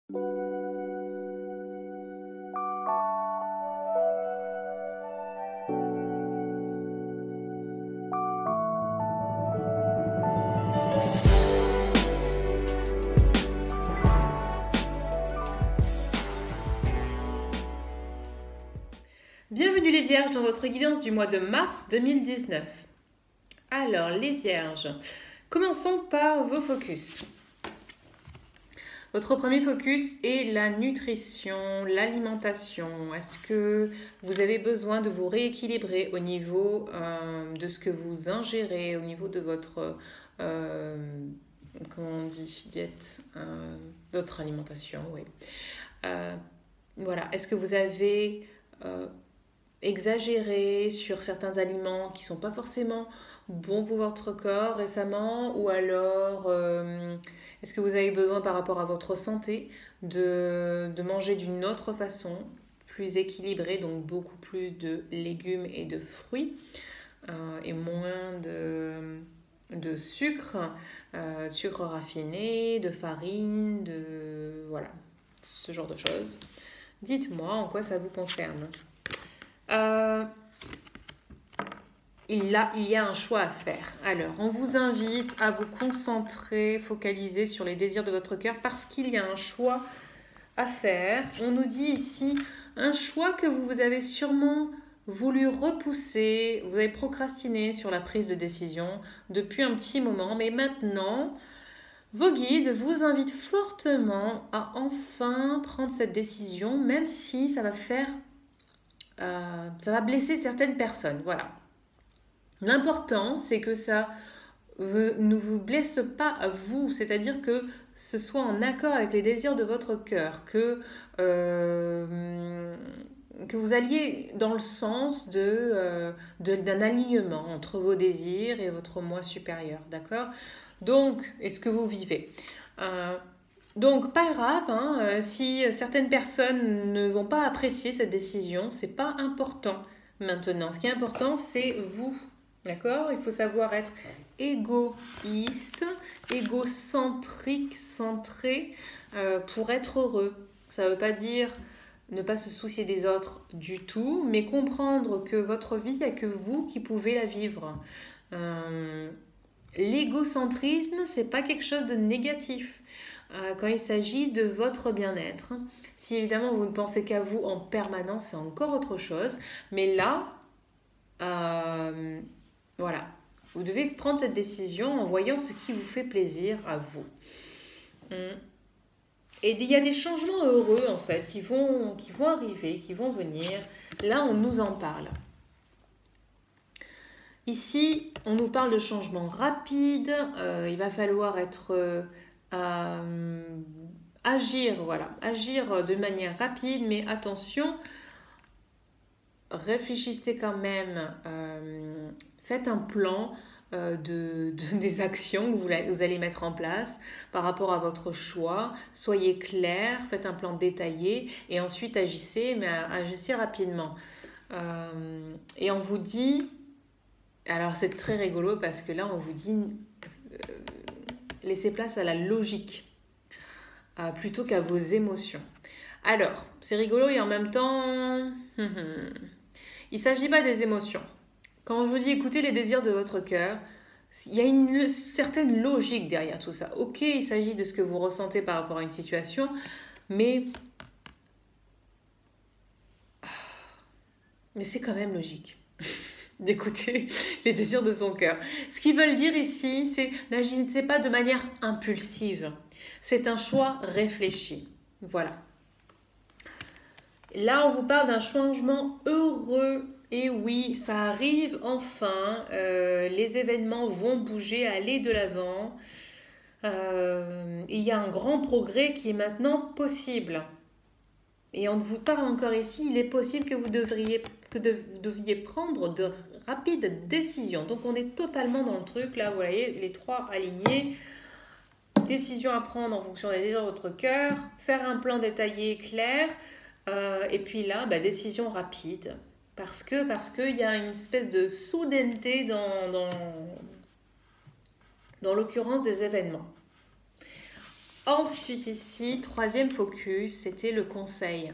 Bienvenue les Vierges dans votre guidance du mois de mars 2019. Alors les Vierges, commençons par vos focus. Votre premier focus est la nutrition, l'alimentation. Est-ce que vous avez besoin de vous rééquilibrer au niveau de ce que vous ingérez, au niveau de votre, comment on dit, diète, votre alimentation, oui. Voilà, est-ce que vous avez exagéré sur certains aliments qui ne sont pas forcément bons pour votre corps récemment, ou alors est-ce que vous avez besoin par rapport à votre santé de manger d'une autre façon, plus équilibrée, donc beaucoup plus de légumes et de fruits et moins de sucre, sucre raffiné, de farine, voilà, ce genre de choses. Dites-moi en quoi ça vous concerne. Il y a un choix à faire. Alors, on vous invite à vous concentrer, focaliser sur les désirs de votre cœur parce qu'il y a un choix à faire. On nous dit ici un choix que vous avez sûrement voulu repousser, vous avez procrastiné sur la prise de décision depuis un petit moment, mais maintenant, vos guides vous invitent fortement à enfin prendre cette décision, même si ça va ça va blesser certaines personnes. Voilà. L'important, c'est que ça ne vous blesse pas à vous, c'est-à-dire que ce soit en accord avec les désirs de votre cœur, que vous alliez dans le sens d'un alignement entre vos désirs et votre moi supérieur, d'accord? Donc, est-ce que vous vivez? Donc, pas grave, hein, si certaines personnes ne vont pas apprécier cette décision, c'est pas important maintenant. Ce qui est important, c'est vous, d'accord? Il faut savoir être égoïste, égocentrique, centré pour être heureux. Ça ne veut pas dire ne pas se soucier des autres du tout, mais comprendre que votre vie, il n'y a que vous qui pouvez la vivre. L'égocentrisme, c'est pas quelque chose de négatif quand il s'agit de votre bien-être. Si évidemment vous ne pensez qu'à vous en permanence, c'est encore autre chose. Mais là, voilà, vous devez prendre cette décision en voyant ce qui vous fait plaisir à vous. Et il y a des changements heureux en fait qui vont arriver, qui vont venir. Là, on nous en parle. Ici, on nous parle de changements rapides. Il va falloir agir de manière rapide, mais attention, réfléchissez quand même, faites un plan des actions que vous allez mettre en place par rapport à votre choix. Soyez clair, faites un plan détaillé et ensuite agissez, mais agissez rapidement. Et on vous dit, alors c'est très rigolo parce que là on vous dit laissez place à la logique plutôt qu'à vos émotions. Alors, c'est rigolo et en même temps, il ne s'agit pas des émotions. Quand je vous dis écoutez les désirs de votre cœur, il y a une certaine logique derrière tout ça. Ok, il s'agit de ce que vous ressentez par rapport à une situation, mais c'est quand même logique d'écouter les désirs de son cœur. Ce qu'ils veulent dire ici, c'est n'agissez pas de manière impulsive. C'est un choix réfléchi. Voilà. Là, on vous parle d'un changement heureux. Et oui, ça arrive enfin. Les événements vont bouger, aller de l'avant. Il y a un grand progrès qui est maintenant possible. Et on vous parle encore ici, il est possible que vous deviez prendre de rapides décisions. Donc on est totalement dans le truc, là vous voyez les trois alignés. Décision à prendre en fonction des désirs de votre cœur, faire un plan détaillé, clair, et puis là, décision rapide. Parce qu'il y a une espèce de soudaineté dans l'occurrence des événements. Ensuite ici, troisième focus, c'était le conseil.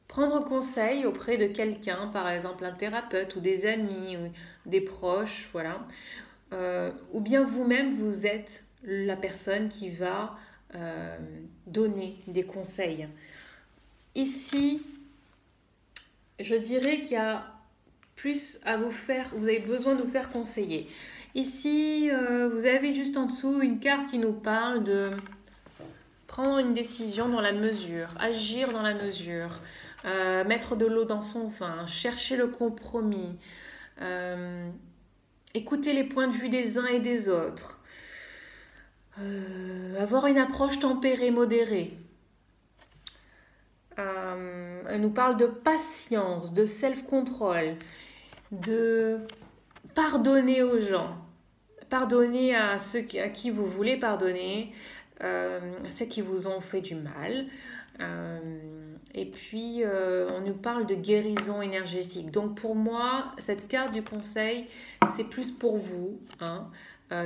Prendre conseil auprès de quelqu'un, par exemple un thérapeute ou des amis ou des proches, voilà. Ou bien vous-même, vous êtes la personne qui va donner des conseils. Ici, je dirais qu'il y a plus à vous faire, vous avez besoin de vous faire conseiller. Ici, vous avez juste en dessous une carte qui nous parle de prendre une décision dans la mesure, agir dans la mesure, mettre de l'eau dans son vin, chercher le compromis, écouter les points de vue des uns et des autres, avoir une approche tempérée, modérée. Elle nous parle de patience, de self-control, de pardonner aux gens, pardonner à ceux à qui vous voulez pardonner, ceux qui vous ont fait du mal. Et puis, on nous parle de guérison énergétique. Donc, pour moi, cette carte du conseil, c'est plus pour vous. Hein.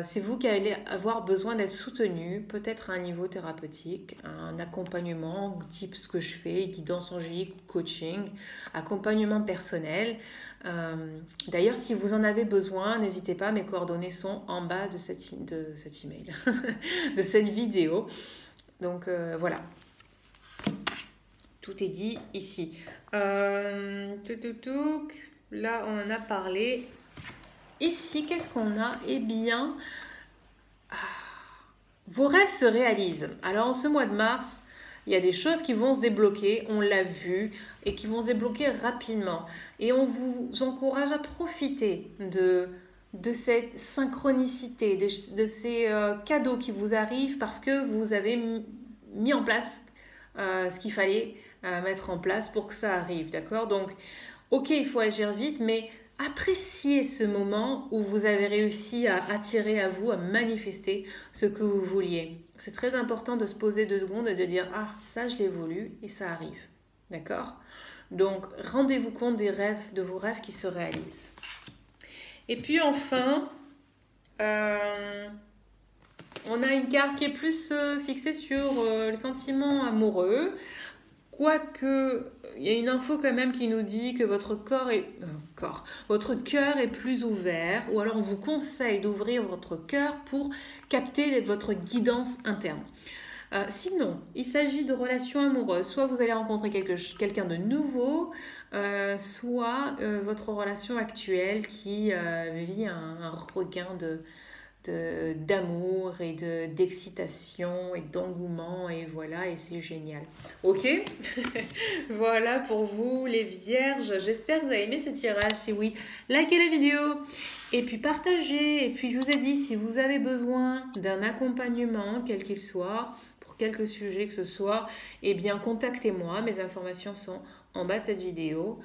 C'est vous qui allez avoir besoin d'être soutenu, peut-être à un niveau thérapeutique, un accompagnement, type ce que je fais, guidance angélique, coaching, accompagnement personnel. D'ailleurs, si vous en avez besoin, n'hésitez pas, mes coordonnées sont en bas de cet email, de cette vidéo. Donc, voilà. Tout est dit ici. Là, on en a parlé. Ici, qu'est-ce qu'on a? Eh bien, vos rêves se réalisent. Alors, en ce mois de mars, il y a des choses qui vont se débloquer, on l'a vu, et qui vont se débloquer rapidement. Et on vous encourage à profiter de cette synchronicité, de ces cadeaux qui vous arrivent parce que vous avez mis en place ce qu'il fallait mettre en place pour que ça arrive, d'accord? Donc, ok, il faut agir vite, mais appréciez ce moment où vous avez réussi à attirer à vous, à manifester ce que vous vouliez. C'est très important de se poser 2 secondes et de dire « Ah, ça, je l'ai voulu et ça arrive. » D'accord? Donc, rendez-vous compte des rêves, de vos rêves qui se réalisent. Et puis enfin, on a une carte qui est plus fixée sur le sentiment amoureux. Quoique, il y a une info quand même qui nous dit que votre votre cœur est plus ouvert, ou alors on vous conseille d'ouvrir votre cœur pour capter votre guidance interne. Sinon, il s'agit de relations amoureuses. Soit vous allez rencontrer quelqu'un de nouveau, soit votre relation actuelle qui vit un regain d'amour et d'excitation et d'engouement, et voilà, et c'est génial. Ok. Voilà pour vous les vierges, j'espère que vous avez aimé ce tirage. Si oui, likez la vidéo et puis partagez. Et puis je vous ai dit, si vous avez besoin d'un accompagnement quel qu'il soit, pour quelque sujet que ce soit, eh bien contactez-moi, mes informations sont en bas de cette vidéo.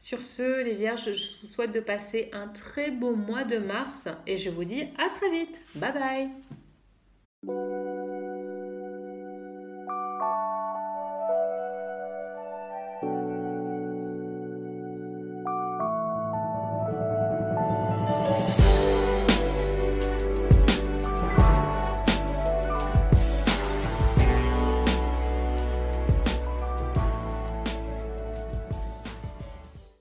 Sur ce, les vierges, je vous souhaite de passer un très beau mois de mars et je vous dis à très vite. Bye bye.